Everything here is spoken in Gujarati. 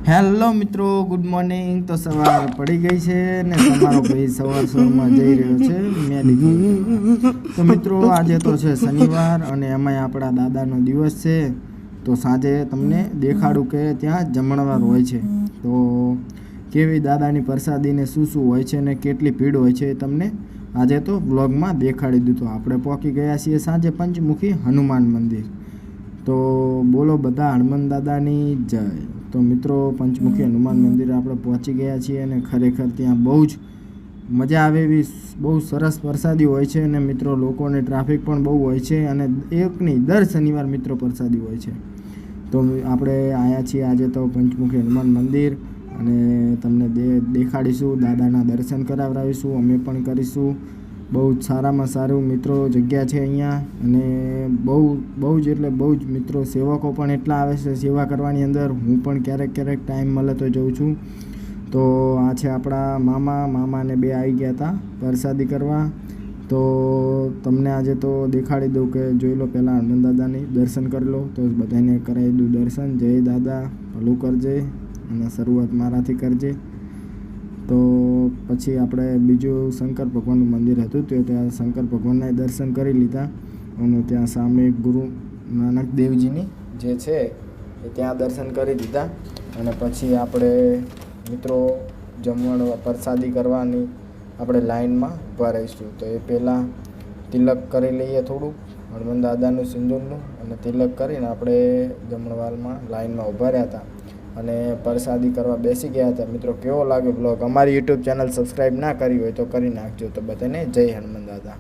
હેલો મિત્રો, ગુડ મોર્નિંગ. તો સવાર પડી ગઈ છે ને તમારો ભાઈ સવારમાં જઈ રહ્યો છે મેડિકલ. તો મિત્રો આજે તો છે શનિવાર અને એમાંય આપણા દાદાનો દિવસ છે. તો સાંજે તમને દેખાડું કે ત્યાં જમણવાર હોય છે. તો કેવી દાદાની પ્રસાદીને શું હોય છે ને કેટલી ભીડ હોય છે એ તમને આજે તો બ્લોગમાં દેખાડી દીધું. આપણે પહોંચી ગયા છીએ સાંજે પંચમુખી હનુમાન મંદિર. તો બોલો બધા હનુમાન દાદાની જય. તો મિત્રો પંચમુખી હનુમાન મંદિર આપણે પહોંચી ગયા છીએ અને ખરેખર ત્યાં બહુ જ મજા આવે એવી બહુ સરસ પ્રસાદી હોય છે અને મિત્રો લોકોને ટ્રાફિક પણ બહુ હોય છે અને એકની દર શનિવાર મિત્રો પ્રસાદી હોય છે. તો આપણે આવ્યા છીએ આજે તો પંચમુખી હનુમાન મંદિર અને તમને દેખાડીશું, દાદાના દર્શન કરાવડાવીશું, અમે પણ કરીશું. બહુ જ સારામાં સારું મિત્રો જગ્યા છે અહીંયા અને બહુ જ એટલે બહુ જ મિત્રો સેવકો પણ એટલા આવે છે સેવા કરવાની અંદર. હું પણ ક્યારેક ટાઈમ મળે તો જઉં છું. તો આ છે આપણા મામાને બે આવી ગયા હતા પ્રસાદી કરવા. તો તમને આજે તો દેખાડી દઉં કે જોઈ લો, પહેલાં હનુમાન દાદાની દર્શન કરી લો. તો બધાને કરાવી દઉં દર્શન. જય દાદા, ભલું કરજે અને શરૂઆત મારાથી કરજે. તો પછી આપણે બીજું શંકર ભગવાનનું મંદિર હતું તો ત્યાં શંકર ભગવાનના દર્શન કરી લીધા અને ત્યાં સામે ગુરુ નાનક દેવજીની જે છે એ ત્યાં દર્શન કરી દીધા. અને પછી આપણે મિત્રો જમણ પ્રસાદી કરવાની આપણે લાઈનમાં ઊભા રહીશું. તો એ પહેલાં તિલક કરી લઈએ થોડુંક હનુમાન દાદાનું સિંદૂરનું, અને તિલક કરીને આપણે જમણવારમાં લાઈનમાં ઊભા રહ્યા હતા અને પ્રસાદી કરવા બેસી ગયા હતા. મિત્રો કેવો લાગ્યો બ્લોગ? અમારી યુટ્યુબ ચેનલ સબસ્ક્રાઈબ ના કરી હોય તો કરી નાખજો. તો બધાને જય હનુમાન દાદા.